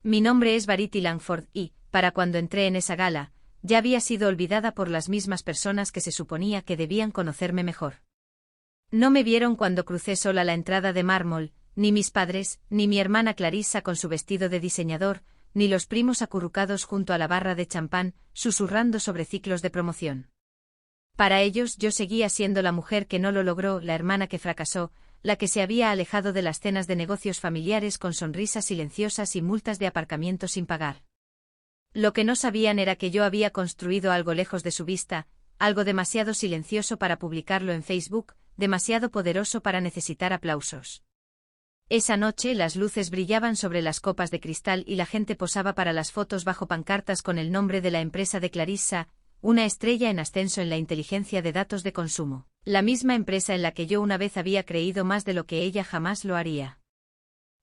Mi nombre es Verity Langford y, para cuando entré en esa gala, ya había sido olvidada por las mismas personas que se suponía que debían conocerme mejor. No me vieron cuando crucé sola la entrada de mármol, ni mis padres, ni mi hermana Clarissa con su vestido de diseñador, ni los primos acurrucados junto a la barra de champán, susurrando sobre ciclos de promoción. Para ellos yo seguía siendo la mujer que no lo logró, la hermana que fracasó, la que se había alejado de las cenas de negocios familiares con sonrisas silenciosas y multas de aparcamiento sin pagar. Lo que no sabían era que yo había construido algo lejos de su vista, algo demasiado silencioso para publicarlo en Facebook, demasiado poderoso para necesitar aplausos. Esa noche las luces brillaban sobre las copas de cristal y la gente posaba para las fotos bajo pancartas con el nombre de la empresa de Clarissa, una estrella en ascenso en la inteligencia de datos de consumo, la misma empresa en la que yo una vez había creído más de lo que ella jamás lo haría.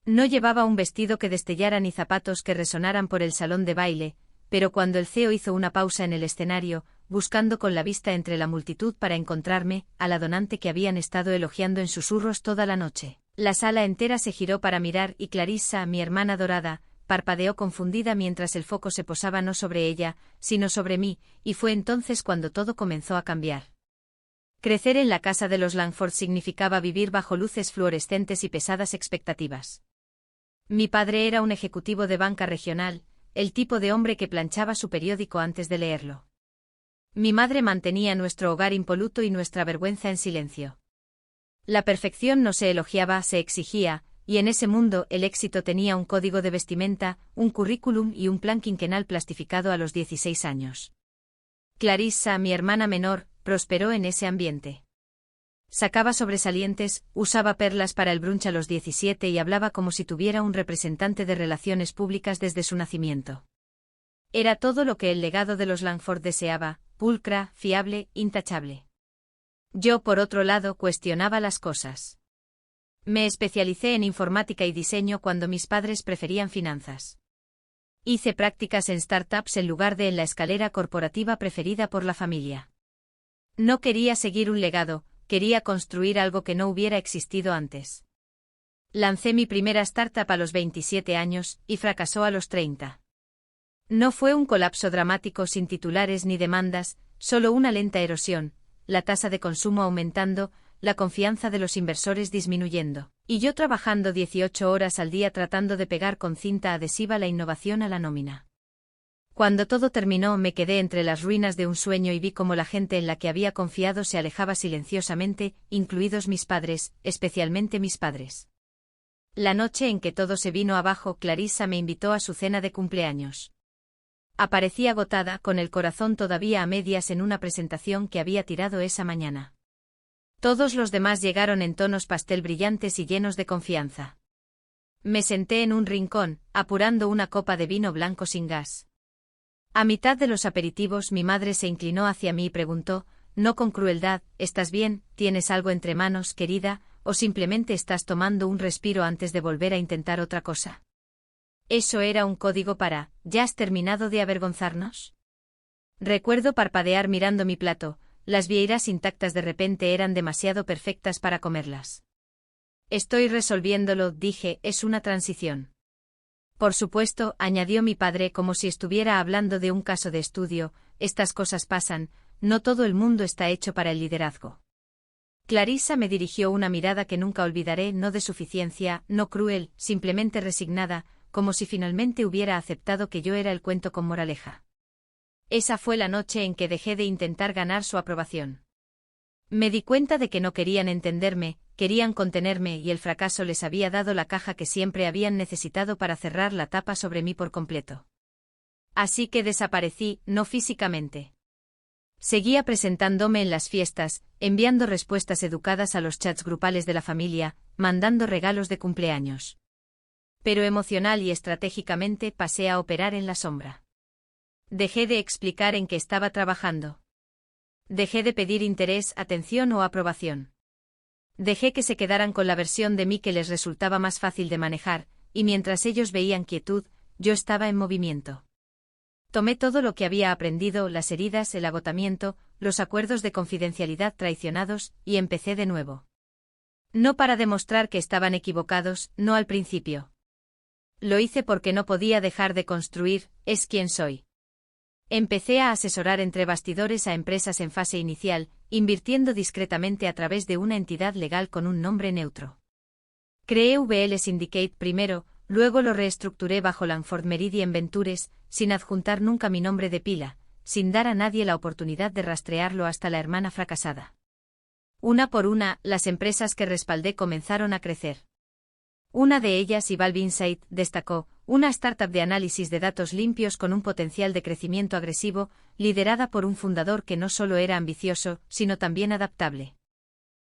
No llevaba un vestido que destellara ni zapatos que resonaran por el salón de baile, pero cuando el CEO hizo una pausa en el escenario, buscando con la vista entre la multitud para encontrarme, a la donante que habían estado elogiando en susurros toda la noche, la sala entera se giró para mirar y Clarissa, mi hermana dorada, parpadeó confundida mientras el foco se posaba no sobre ella, sino sobre mí, y fue entonces cuando todo comenzó a cambiar. Crecer en la casa de los Langford significaba vivir bajo luces fluorescentes y pesadas expectativas. Mi padre era un ejecutivo de banca regional, el tipo de hombre que planchaba su periódico antes de leerlo. Mi madre mantenía nuestro hogar impoluto y nuestra vergüenza en silencio. La perfección no se elogiaba, se exigía, y en ese mundo el éxito tenía un código de vestimenta, un currículum y un plan quinquenal plastificado a los 16 años. Clarissa, mi hermana menor, prosperó en ese ambiente. Sacaba sobresalientes, usaba perlas para el brunch a los 17 y hablaba como si tuviera un representante de relaciones públicas desde su nacimiento. Era todo lo que el legado de los Langford deseaba, pulcra, fiable, intachable. Yo, por otro lado, cuestionaba las cosas. Me especialicé en informática y diseño cuando mis padres preferían finanzas. Hice prácticas en startups en lugar de en la escalera corporativa preferida por la familia. No quería seguir un legado, quería construir algo que no hubiera existido antes. Lancé mi primera startup a los 27 años, y fracasó a los 30. No fue un colapso dramático sin titulares ni demandas, solo una lenta erosión, la tasa de consumo aumentando, la confianza de los inversores disminuyendo, y yo trabajando 18 horas al día tratando de pegar con cinta adhesiva la innovación a la nómina. Cuando todo terminó me quedé entre las ruinas de un sueño y vi cómo la gente en la que había confiado se alejaba silenciosamente, incluidos mis padres, especialmente mis padres. La noche en que todo se vino abajo, Clarissa me invitó a su cena de cumpleaños. Aparecí agotada, con el corazón todavía a medias en una presentación que había tirado esa mañana. Todos los demás llegaron en tonos pastel brillantes y llenos de confianza. Me senté en un rincón, apurando una copa de vino blanco sin gas. A mitad de los aperitivos mi madre se inclinó hacia mí y preguntó, no con crueldad, ¿estás bien? ¿Tienes algo entre manos, querida? ¿O simplemente estás tomando un respiro antes de volver a intentar otra cosa? Eso era un código para, ¿ya has terminado de avergonzarnos? Recuerdo parpadear mirando mi plato, las vieiras intactas de repente eran demasiado perfectas para comerlas. Estoy resolviéndolo, dije, es una transición. Por supuesto, añadió mi padre como si estuviera hablando de un caso de estudio, estas cosas pasan, no todo el mundo está hecho para el liderazgo. Clarissa me dirigió una mirada que nunca olvidaré, no de suficiencia, no cruel, simplemente resignada, como si finalmente hubiera aceptado que yo era el cuento con moraleja. Esa fue la noche en que dejé de intentar ganar su aprobación. Me di cuenta de que no querían entenderme, querían contenerme y el fracaso les había dado la caja que siempre habían necesitado para cerrar la tapa sobre mí por completo. Así que desaparecí, no físicamente. Seguía presentándome en las fiestas, enviando respuestas educadas a los chats grupales de la familia, mandando regalos de cumpleaños. Pero emocional y estratégicamente pasé a operar en la sombra. Dejé de explicar en qué estaba trabajando. Dejé de pedir interés, atención o aprobación. Dejé que se quedaran con la versión de mí que les resultaba más fácil de manejar, y mientras ellos veían quietud, yo estaba en movimiento. Tomé todo lo que había aprendido, las heridas, el agotamiento, los acuerdos de confidencialidad traicionados, y empecé de nuevo. No para demostrar que estaban equivocados, no al principio. lo hice porque no podía dejar de construir, es quien soy. Empecé a asesorar entre bastidores a empresas en fase inicial, invirtiendo discretamente a través de una entidad legal con un nombre neutro. Creé VL Syndicate primero, luego lo reestructuré bajo Langford Meridian Ventures, sin adjuntar nunca mi nombre de pila, sin dar a nadie la oportunidad de rastrearlo hasta la hermana fracasada. Una por una, las empresas que respaldé comenzaron a crecer. Una de ellas, Evolve Insight, destacó, una startup de análisis de datos limpios con un potencial de crecimiento agresivo, liderada por un fundador que no solo era ambicioso, sino también adaptable.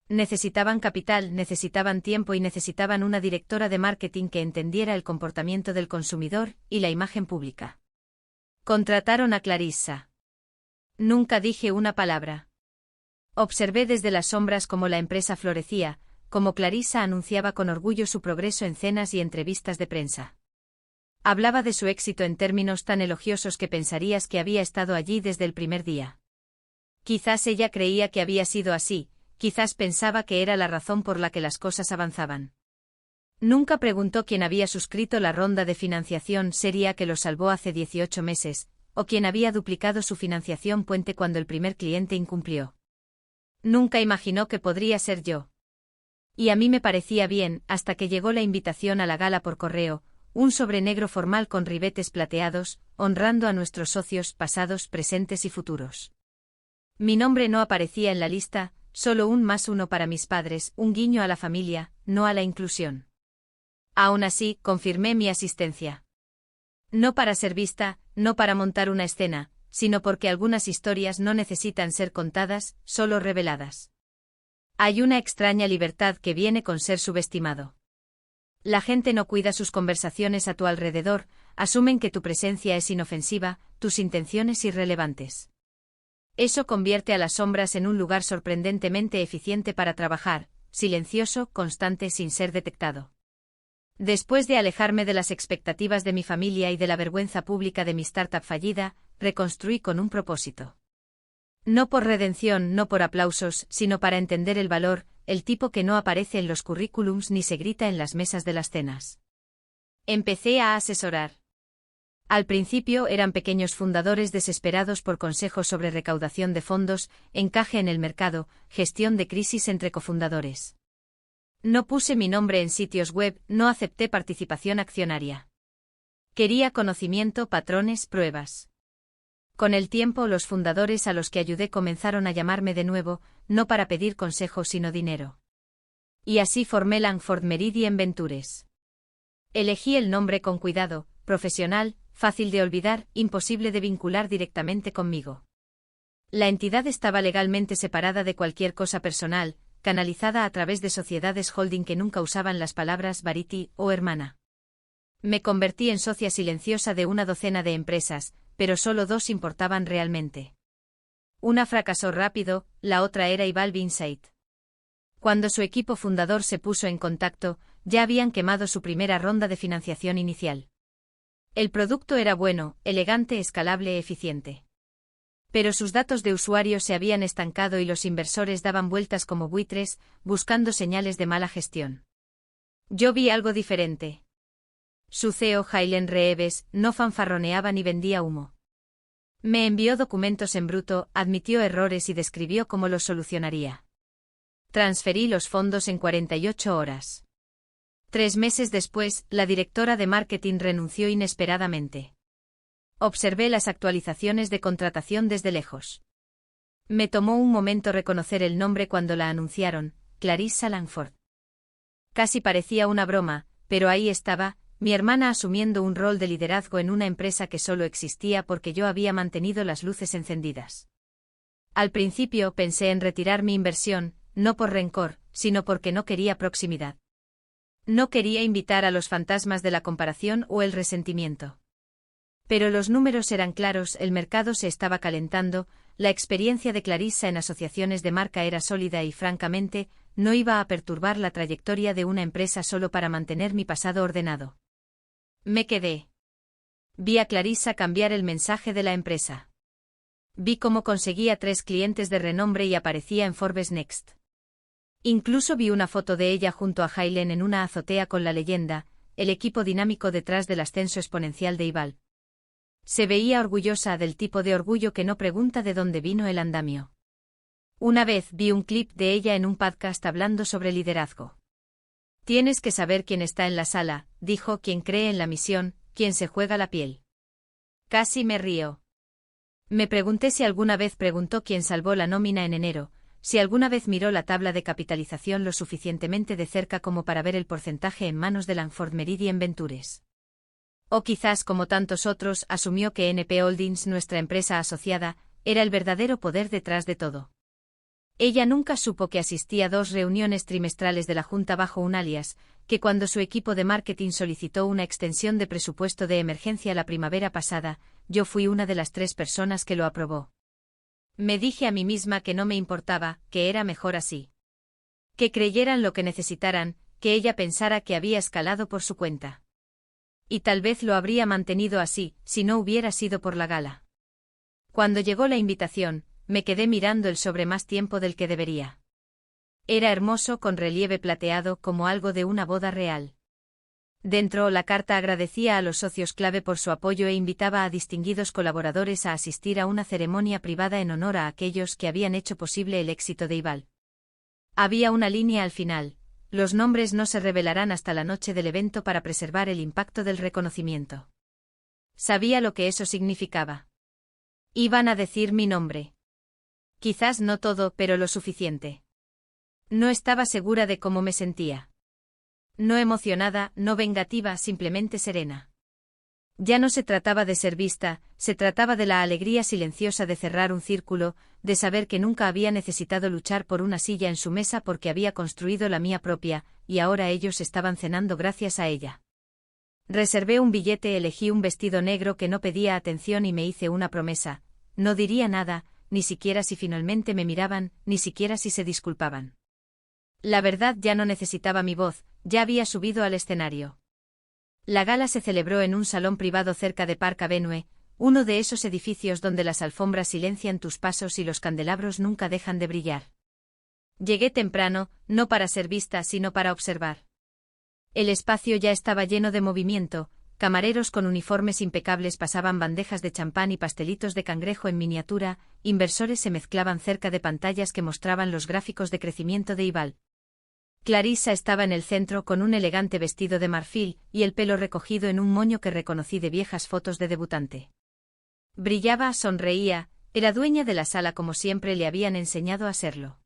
Necesitaban capital, necesitaban tiempo y necesitaban una directora de marketing que entendiera el comportamiento del consumidor y la imagen pública. Contrataron a Clarissa. Nunca dije una palabra. Observé desde las sombras cómo la empresa florecía, cómo Clarissa anunciaba con orgullo su progreso en cenas y entrevistas de prensa. Hablaba de su éxito en términos tan elogiosos que pensarías que había estado allí desde el primer día. Quizás ella creía que había sido así, quizás pensaba que era la razón por la que las cosas avanzaban. Nunca preguntó quién había suscrito la ronda de financiación seria que lo salvó hace 18 meses, o quién había duplicado su financiación puente cuando el primer cliente incumplió. Nunca imaginó que podría ser yo. Y a mí me parecía bien, hasta que llegó la invitación a la gala por correo, un sobre negro formal con ribetes plateados, honrando a nuestros socios pasados, presentes y futuros. Mi nombre no aparecía en la lista, solo un +1 para mis padres, un guiño a la familia, no a la inclusión. Aún así, confirmé mi asistencia. No para ser vista, no para montar una escena, sino porque algunas historias no necesitan ser contadas, solo reveladas. Hay una extraña libertad que viene con ser subestimado. La gente no cuida sus conversaciones a tu alrededor, asumen que tu presencia es inofensiva, tus intenciones irrelevantes. Eso convierte a las sombras en un lugar sorprendentemente eficiente para trabajar, silencioso, constante sin ser detectado. Después de alejarme de las expectativas de mi familia y de la vergüenza pública de mi startup fallida, reconstruí con un propósito. No por redención, no por aplausos, sino para entender el valor, el tipo que no aparece en los currículums ni se grita en las mesas de las cenas. Empecé a asesorar. Al principio eran pequeños fundadores desesperados por consejos sobre recaudación de fondos, encaje en el mercado, gestión de crisis entre cofundadores. No puse mi nombre en sitios web, no acepté participación accionaria. Quería conocimiento, patrones, pruebas. Con el tiempo los fundadores a los que ayudé comenzaron a llamarme de nuevo, no para pedir consejos sino dinero. Y así formé Langford Meridian Ventures. Elegí el nombre con cuidado, profesional, fácil de olvidar, imposible de vincular directamente conmigo. La entidad estaba legalmente separada de cualquier cosa personal, canalizada a través de sociedades holding que nunca usaban las palabras Varity o hermana. Me convertí en socia silenciosa de una docena de empresas, pero solo 2 importaban realmente. Una fracasó rápido, la otra era Evolve Insight. Cuando su equipo fundador se puso en contacto, ya habían quemado su primera ronda de financiación inicial. El producto era bueno, elegante, escalable, eficiente. Pero sus datos de usuario se habían estancado y los inversores daban vueltas como buitres, buscando señales de mala gestión. Yo vi algo diferente. Su CEO, Hailen Reeves, no fanfarroneaba ni vendía humo. Me envió documentos en bruto, admitió errores y describió cómo los solucionaría. Transferí los fondos en 48 horas. 3 meses después, la directora de marketing renunció inesperadamente. Observé las actualizaciones de contratación desde lejos. Me tomó un momento reconocer el nombre cuando la anunciaron, Clarissa Langford. Casi parecía una broma, pero ahí estaba, mi hermana asumiendo un rol de liderazgo en una empresa que solo existía porque yo había mantenido las luces encendidas. Al principio pensé en retirar mi inversión, no por rencor, sino porque no quería proximidad. No quería invitar a los fantasmas de la comparación o el resentimiento. Pero los números eran claros, el mercado se estaba calentando, la experiencia de Clarissa en asociaciones de marca era sólida y francamente, no iba a perturbar la trayectoria de una empresa solo para mantener mi pasado ordenado. Me quedé. Vi a Clarissa cambiar el mensaje de la empresa. Vi cómo conseguía 3 clientes de renombre y aparecía en Forbes Next. Incluso vi una foto de ella junto a Hailen en una azotea con la leyenda, el equipo dinámico detrás del ascenso exponencial de Ival. Se veía orgullosa del tipo de orgullo que no pregunta de dónde vino el andamio. Una vez vi un clip de ella en un podcast hablando sobre liderazgo. Tienes que saber quién está en la sala, dijo, quien cree en la misión, quien se juega la piel. Casi me río. Me pregunté si alguna vez preguntó quién salvó la nómina en enero, si alguna vez miró la tabla de capitalización lo suficientemente de cerca como para ver el porcentaje en manos de Langford Meridian Ventures. O quizás, como tantos otros, asumió que NP Holdings, nuestra empresa asociada, era el verdadero poder detrás de todo. Ella nunca supo que asistía a 2 reuniones trimestrales de la Junta bajo un alias, que cuando su equipo de marketing solicitó una extensión de presupuesto de emergencia la primavera pasada, yo fui una de las 3 personas que lo aprobó. Me dije a mí misma que no me importaba, que era mejor así. Que creyeran lo que necesitaran, que ella pensara que había escalado por su cuenta. Y tal vez lo habría mantenido así, si no hubiera sido por la gala. Cuando llegó la invitación, me quedé mirando el sobre más tiempo del que debería. Era hermoso con relieve plateado como algo de una boda real. Dentro, la carta agradecía a los socios clave por su apoyo e invitaba a distinguidos colaboradores a asistir a una ceremonia privada en honor a aquellos que habían hecho posible el éxito de Ival. Había una línea al final: los nombres no se revelarán hasta la noche del evento para preservar el impacto del reconocimiento. Sabía lo que eso significaba. Iban a decir mi nombre. Quizás no todo, pero lo suficiente. No estaba segura de cómo me sentía. No emocionada, no vengativa, simplemente serena. Ya no se trataba de ser vista, se trataba de la alegría silenciosa de cerrar un círculo, de saber que nunca había necesitado luchar por una silla en su mesa porque había construido la mía propia, y ahora ellos estaban cenando gracias a ella. Reservé un billete, elegí un vestido negro que no pedía atención y me hice una promesa: no diría nada, ni siquiera si finalmente me miraban, ni siquiera si se disculpaban. La verdad, ya no necesitaba mi voz, ya había subido al escenario. La gala se celebró en un salón privado cerca de Park Avenue, uno de esos edificios donde las alfombras silencian tus pasos y los candelabros nunca dejan de brillar. Llegué temprano, no para ser vista sino para observar. El espacio ya estaba lleno de movimiento. Camareros con uniformes impecables pasaban bandejas de champán y pastelitos de cangrejo en miniatura, inversores se mezclaban cerca de pantallas que mostraban los gráficos de crecimiento de Ival. Clarissa estaba en el centro con un elegante vestido de marfil y el pelo recogido en un moño que reconocí de viejas fotos de debutante. Brillaba, sonreía, era dueña de la sala como siempre le habían enseñado a serlo.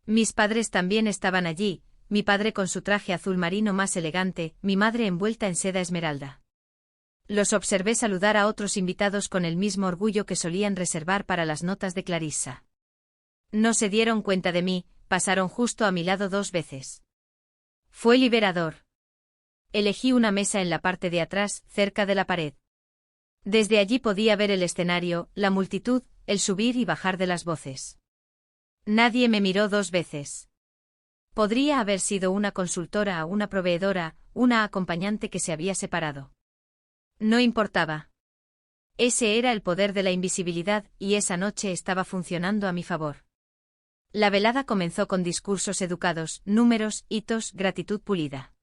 Mis padres también estaban allí. Mi padre con su traje azul marino más elegante, mi madre envuelta en seda esmeralda. Los observé saludar a otros invitados con el mismo orgullo que solían reservar para las notas de Clarissa. No se dieron cuenta de mí, pasaron justo a mi lado 2 veces. Fue liberador. Elegí una mesa en la parte de atrás, cerca de la pared. Desde allí podía ver el escenario, la multitud, el subir y bajar de las voces. Nadie me miró 2 veces. Podría haber sido una consultora o una proveedora, una acompañante que se había separado. No importaba. Ese era el poder de la invisibilidad, y esa noche estaba funcionando a mi favor. La velada comenzó con discursos educados, números, hitos, gratitud pulida.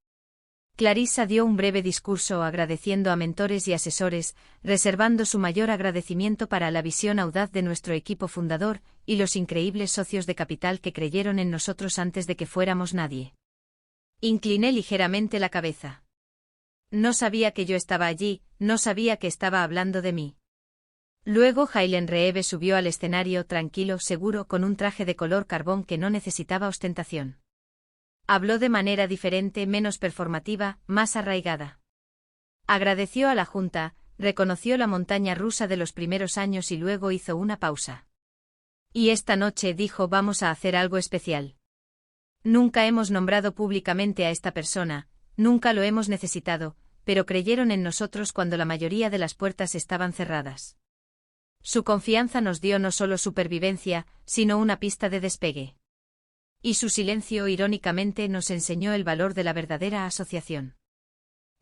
Clarissa dio un breve discurso agradeciendo a mentores y asesores, reservando su mayor agradecimiento para la visión audaz de nuestro equipo fundador y los increíbles socios de capital que creyeron en nosotros antes de que fuéramos nadie. Incliné ligeramente la cabeza. No sabía que yo estaba allí, no sabía que estaba hablando de mí. Luego Hailen Reeve subió al escenario tranquilo, seguro, con un traje de color carbón que no necesitaba ostentación. Habló de manera diferente, menos performativa, más arraigada. Agradeció a la Junta, reconoció la montaña rusa de los primeros años y luego hizo una pausa. Y esta noche dijo: vamos a hacer algo especial. Nunca hemos nombrado públicamente a esta persona, nunca lo hemos necesitado, pero creyeron en nosotros cuando la mayoría de las puertas estaban cerradas. Su confianza nos dio no solo supervivencia, sino una pista de despegue. Y su silencio, irónicamente, nos enseñó el valor de la verdadera asociación.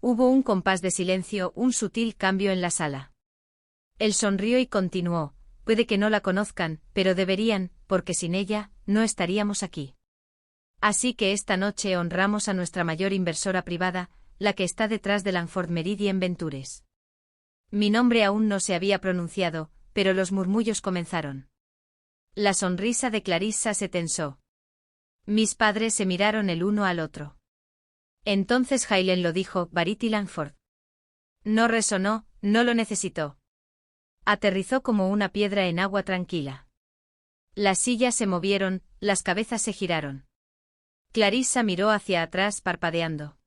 Hubo un compás de silencio, un sutil cambio en la sala. Él sonrió y continuó: puede que no la conozcan, pero deberían, porque sin ella, no estaríamos aquí. Así que esta noche honramos a nuestra mayor inversora privada, la que está detrás de Langford Meridian Ventures. Mi nombre aún no se había pronunciado, pero los murmullos comenzaron. La sonrisa de Clarissa se tensó. Mis padres se miraron el uno al otro. Entonces Hailen lo dijo, Verity Langford. No resonó, no lo necesitó. Aterrizó como una piedra en agua tranquila. Las sillas se movieron, las cabezas se giraron. Clarissa miró hacia atrás parpadeando.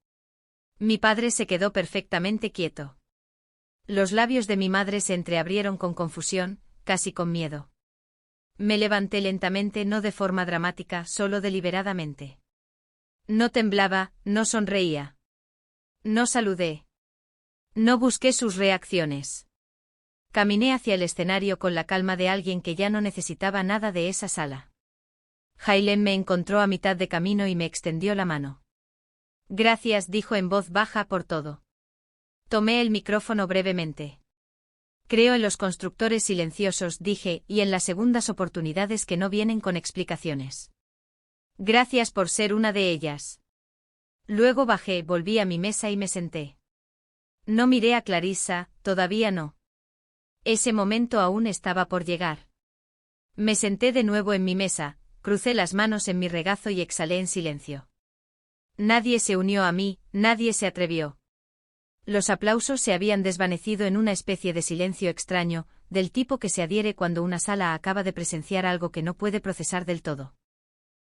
Mi padre se quedó perfectamente quieto. Los labios de mi madre se entreabrieron con confusión, casi con miedo. Me levanté lentamente, no de forma dramática, solo deliberadamente. No temblaba, no sonreía. No saludé. No busqué sus reacciones. Caminé hacia el escenario con la calma de alguien que ya no necesitaba nada de esa sala. Hailen me encontró a mitad de camino y me extendió la mano. Gracias, dijo en voz baja, por todo. Tomé el micrófono brevemente. Creo en los constructores silenciosos, dije, y en las segundas oportunidades que no vienen con explicaciones. Gracias por ser una de ellas. Luego bajé, volví a mi mesa y me senté. No miré a Clarissa, todavía no. Ese momento aún estaba por llegar. Me senté de nuevo en mi mesa, crucé las manos en mi regazo y exhalé en silencio. Nadie se unió a mí, nadie se atrevió. Los aplausos se habían desvanecido en una especie de silencio extraño, del tipo que se adhiere cuando una sala acaba de presenciar algo que no puede procesar del todo.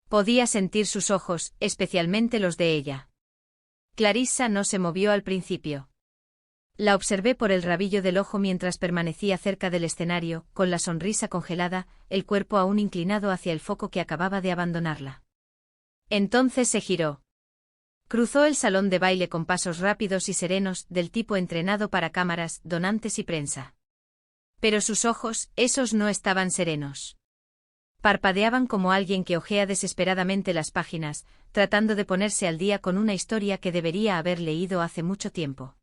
Podía sentir sus ojos, especialmente los de ella. Clarissa no se movió al principio. La observé por el rabillo del ojo mientras permanecía cerca del escenario, con la sonrisa congelada, el cuerpo aún inclinado hacia el foco que acababa de abandonarla. Entonces se giró. Cruzó el salón de baile con pasos rápidos y serenos, del tipo entrenado para cámaras, donantes y prensa. Pero sus ojos, esos no estaban serenos. Parpadeaban como alguien que hojea desesperadamente las páginas, tratando de ponerse al día con una historia que debería haber leído hace mucho tiempo.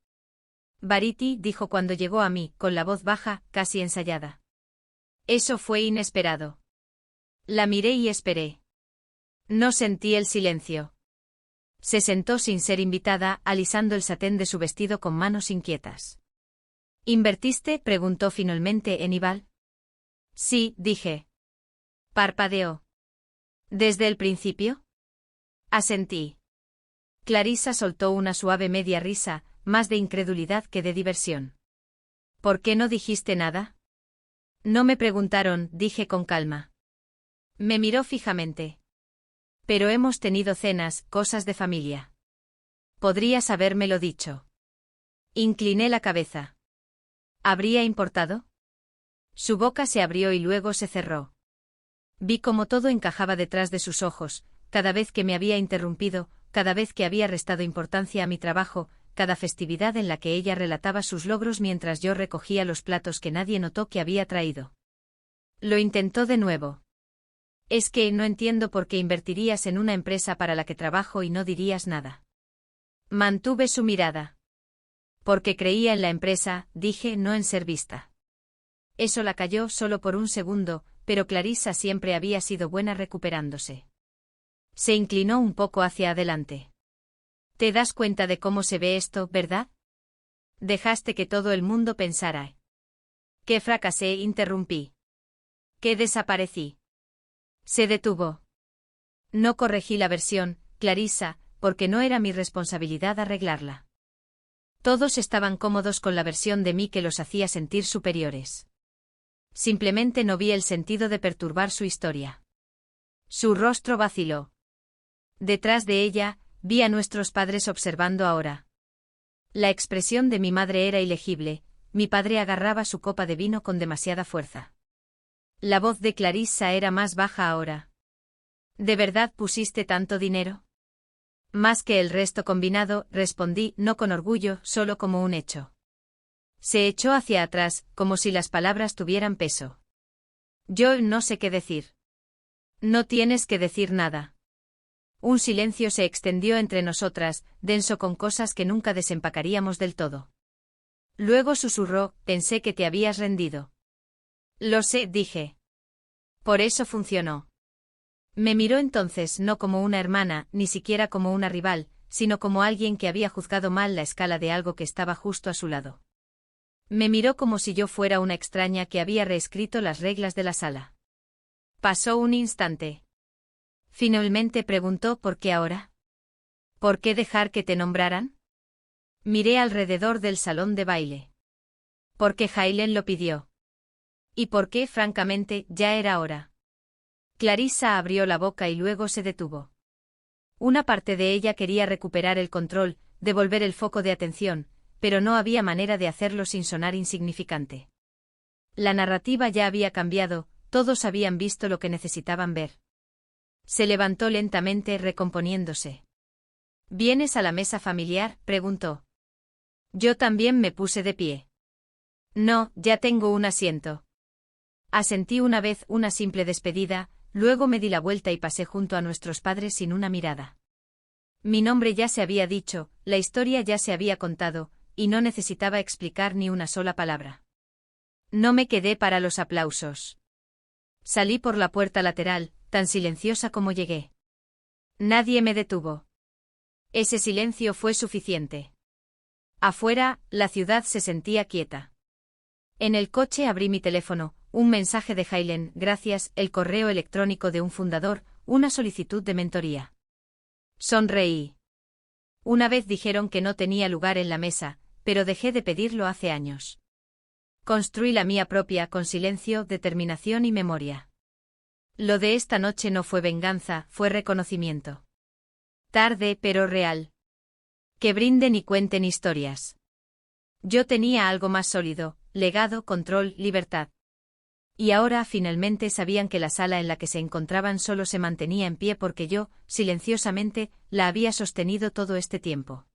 Verity, dijo cuando llegó a mí, con la voz baja, casi ensayada. Eso fue inesperado. La miré y esperé. No sentí el silencio. Se sentó sin ser invitada, alisando el satén de su vestido con manos inquietas. ¿Invertiste?, preguntó finalmente Aníbal. Sí, dije. Parpadeó. ¿Desde el principio? Asentí. Clarissa soltó una suave media risa, más de incredulidad que de diversión. ¿Por qué no dijiste nada? No me preguntaron, dije con calma. Me miró fijamente. Pero hemos tenido cenas, cosas de familia. Podrías habérmelo dicho. Incliné la cabeza. ¿Habría importado? Su boca se abrió y luego se cerró. Vi cómo todo encajaba detrás de sus ojos, cada vez que me había interrumpido, cada vez que había restado importancia a mi trabajo, cada festividad en la que ella relataba sus logros mientras yo recogía los platos que nadie notó que había traído. Lo intentó de nuevo. Es que no entiendo por qué invertirías en una empresa para la que trabajo y no dirías nada. Mantuve su mirada. Porque creía en la empresa, dije, no en ser vista. Eso la calló solo por un segundo, pero Clarissa siempre había sido buena recuperándose. Se inclinó un poco hacia adelante. ¿Te das cuenta de cómo se ve esto, verdad? Dejaste que todo el mundo pensara. Que fracasé, interrumpí. Que desaparecí. Se detuvo. No corregí la versión, Clarissa, porque no era mi responsabilidad arreglarla. Todos estaban cómodos con la versión de mí que los hacía sentir superiores. Simplemente no vi el sentido de perturbar su historia. Su rostro vaciló. Detrás de ella, vi a nuestros padres observando ahora. La expresión de mi madre era ilegible, mi padre agarraba su copa de vino con demasiada fuerza. La voz de Clarissa era más baja ahora. ¿De verdad pusiste tanto dinero? Más que el resto combinado, respondí, no con orgullo, solo como un hecho. Se echó hacia atrás, como si las palabras tuvieran peso. Yo no sé qué decir. No tienes que decir nada. Un silencio se extendió entre nosotras, denso con cosas que nunca desempacaríamos del todo. Luego susurró, pensé que te habías rendido. Lo sé, dije. Por eso funcionó. Me miró entonces no como una hermana, ni siquiera como una rival, sino como alguien que había juzgado mal la escala de algo que estaba justo a su lado. Me miró como si yo fuera una extraña que había reescrito las reglas de la sala. Pasó un instante. Finalmente preguntó ¿por qué ahora? ¿Por qué dejar que te nombraran? Miré alrededor del salón de baile. Porque Hailen lo pidió. Y porque, francamente, ya era hora. Clarissa abrió la boca y luego se detuvo. Una parte de ella quería recuperar el control, devolver el foco de atención, pero no había manera de hacerlo sin sonar insignificante. La narrativa ya había cambiado, todos habían visto lo que necesitaban ver. Se levantó lentamente, recomponiéndose. ¿Vienes a la mesa familiar?, preguntó. Yo también me puse de pie. No, ya tengo un asiento. Asentí una vez una simple despedida, luego me di la vuelta y pasé junto a nuestros padres sin una mirada. Mi nombre ya se había dicho, la historia ya se había contado, y no necesitaba explicar ni una sola palabra. No me quedé para los aplausos. Salí por la puerta lateral, tan silenciosa como llegué. Nadie me detuvo. Ese silencio fue suficiente. Afuera, la ciudad se sentía quieta. En el coche abrí mi teléfono, un mensaje de Hailen, gracias, el correo electrónico de un fundador, una solicitud de mentoría. Sonreí. Una vez dijeron que no tenía lugar en la mesa, pero dejé de pedirlo hace años. Construí la mía propia con silencio, determinación y memoria. Lo de esta noche no fue venganza, fue reconocimiento. Tarde pero real. Que brinden y cuenten historias. Yo tenía algo más sólido, legado, control, libertad. Y ahora finalmente sabían que la sala en la que se encontraban solo se mantenía en pie porque yo, silenciosamente, la había sostenido todo este tiempo.